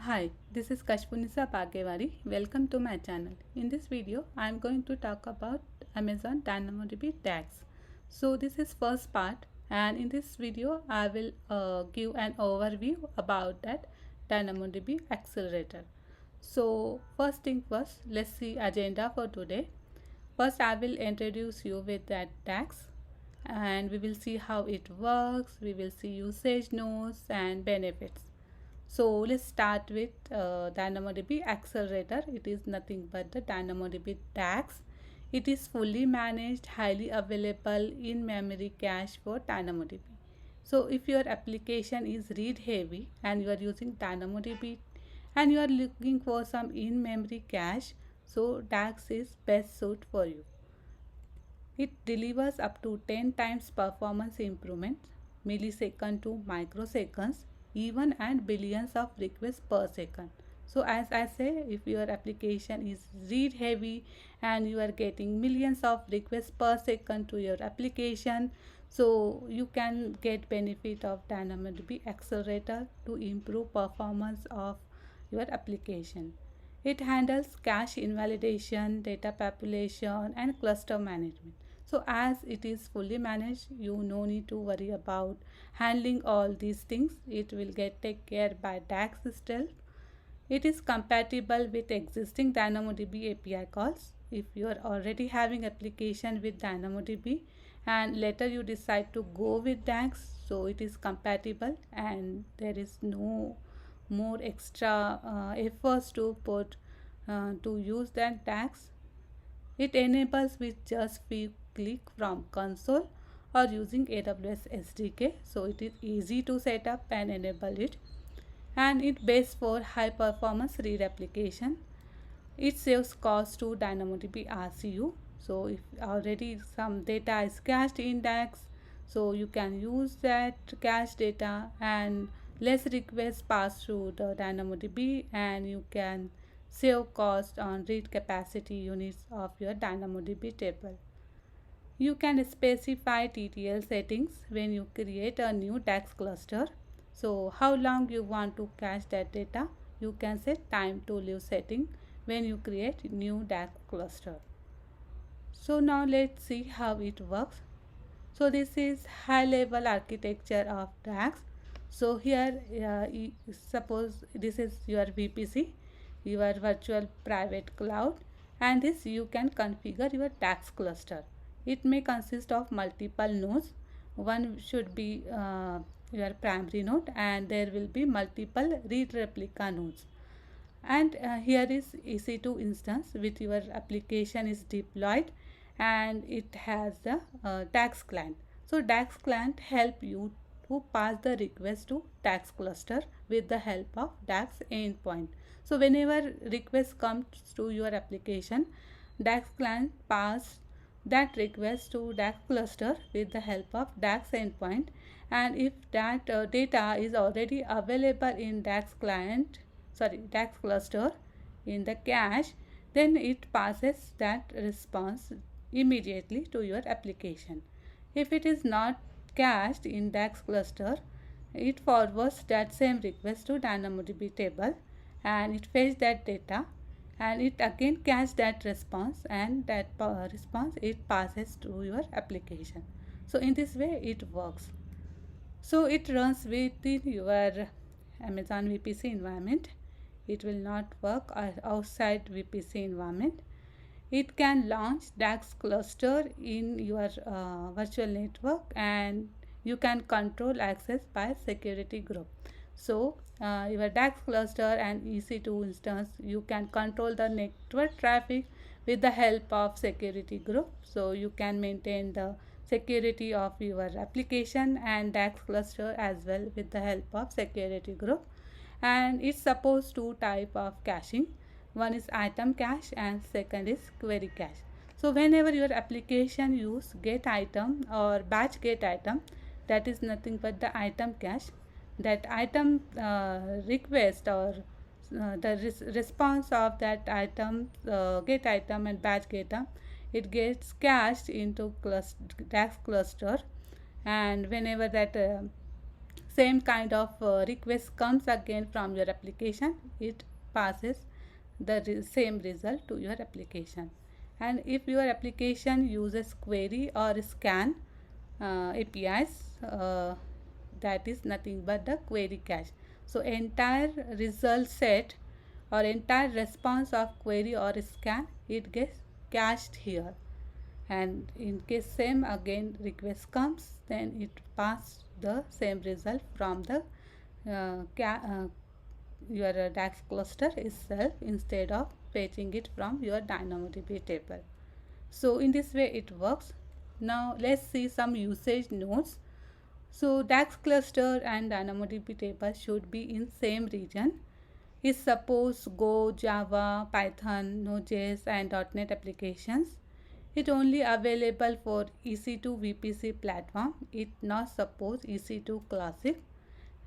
Hi, this is Kashpunisa Bagewari. Welcome to my channel. In this video, I am going to talk about Amazon DynamoDB DAX. So this is first part, and in this video, I will give an overview about that DynamoDB accelerator. So first thing first, let's see agenda for today. First, I will introduce you with that DAX, and we will see how it works. We will see usage notes and benefits. So let's start with DynamoDB Accelerator. It is nothing but the DynamoDB DAX. It is fully managed, highly available in-memory cache for DynamoDB. So if your application is read heavy and you are using DynamoDB and you are looking for some in-memory cache, so DAX is best suit for you. It delivers up to 10 times performance improvement, millisecond to microseconds, even and billions of requests per second. So as I say, if your application is read heavy and you are getting millions of requests per second to your application, so you can get benefit of DynamoDB Accelerator to improve performance of your application. It handles cache invalidation, data population, and cluster management. So as it is fully managed, you no need to worry about handling all these things. It will get take care by DAX itself. It is compatible with existing DynamoDB API calls. If you are already having application with DynamoDB and later you decide to go with DAX, so it is compatible and there is no more extra efforts to put to use that DAX. It enables with just few click from console or using AWS SDK. So it is easy to set up and enable it. And it best for high performance read application. It saves cost to DynamoDB RCU. So if already some data is cached in DAX, so you can use that cache data and less requests pass through the DynamoDB and you can save cost on read capacity units of your DynamoDB table. You can specify TTL settings when you create a new DAX cluster. So how long you want to cache that data, you can set time to live setting when you create new DAX cluster. So now let's see how it works. So this is high level architecture of DAX. So here suppose this is your VPC, your virtual private cloud, and this you can configure your DAX cluster. It may consist of multiple nodes. One should be your primary node and there will be multiple read replica nodes. And here is EC2 instance with your application is deployed and it has the DAX client. So DAX client help you to pass the request to DAX cluster with the help of DAX endpoint. So whenever request comes to your application, DAX client pass that request to DAX cluster with the help of DAX endpoint, and if that data is already available in DAX cluster in the cache, then it passes that response immediately to your application. If it is not cached in DAX cluster, it forwards that same request to DynamoDB table and it fetches that data and it again caches that response and that response it passes to your application. So in this way it works. So it runs within your Amazon VPC environment. It will not work outside VPC environment. It can launch DAX cluster in your virtual network and you can control access by security group. So your DAX cluster and EC2 instance, you can control the network traffic with the help of security group. So you can maintain the security of your application and DAX cluster as well with the help of security group. And it supports two type of caching. One is item cache and second is query cache. So whenever your application use get item or batch get item, that is nothing but the item cache. That item request or the response of that item get item and batch get item, it gets cached into DAX cluster, and whenever that same kind of request comes again from your application, it passes the same result to your application. And if your application uses query or scan APIs, that is nothing but the query cache. So entire result set or entire response of query or scan, it gets cached here. And in case same again request comes, then it passes the same result from the your DAX cluster itself instead of fetching it from your DynamoDB table. So in this way it works. Now let's see some usage nodes. So DAX cluster and DynamoDB table should be in same region. If suppose Go, Java, Python, Node.js and .NET applications, it only available for EC2 VPC platform. It not suppose EC2 Classic.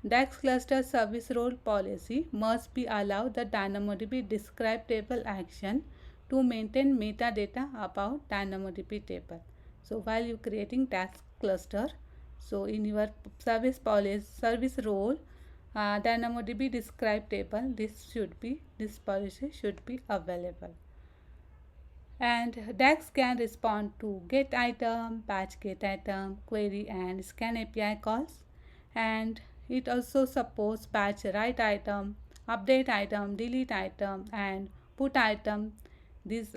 DAX cluster service role policy must be allowed the DynamoDB describe table action to maintain metadata about DynamoDB table. So while you creating DAX cluster, so in your service policy service role DynamoDB describe table, this policy should be available. And DAX can respond to get item, batch get item, query and scan API calls, and it also supports batch write item, update item, delete item and put item.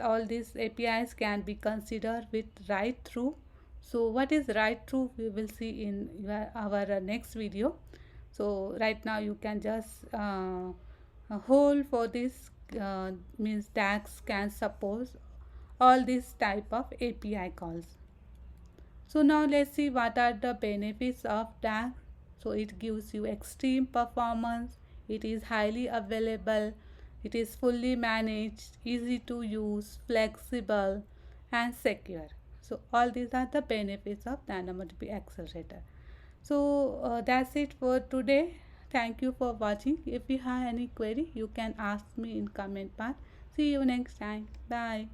All these APIs can be considered with write through. So what is write through we will see in our next video. So right now you can just hold for this means DAX can support all these type of API calls. So now let's see what are the benefits of DAX. So it gives you extreme performance, it is highly available, it is fully managed, easy to use, flexible and secure. So all these are the benefits of DynamoDB Accelerator. So that's it for today. Thank you for watching. If you have any query, you can ask me in comment part. See you next time. Bye.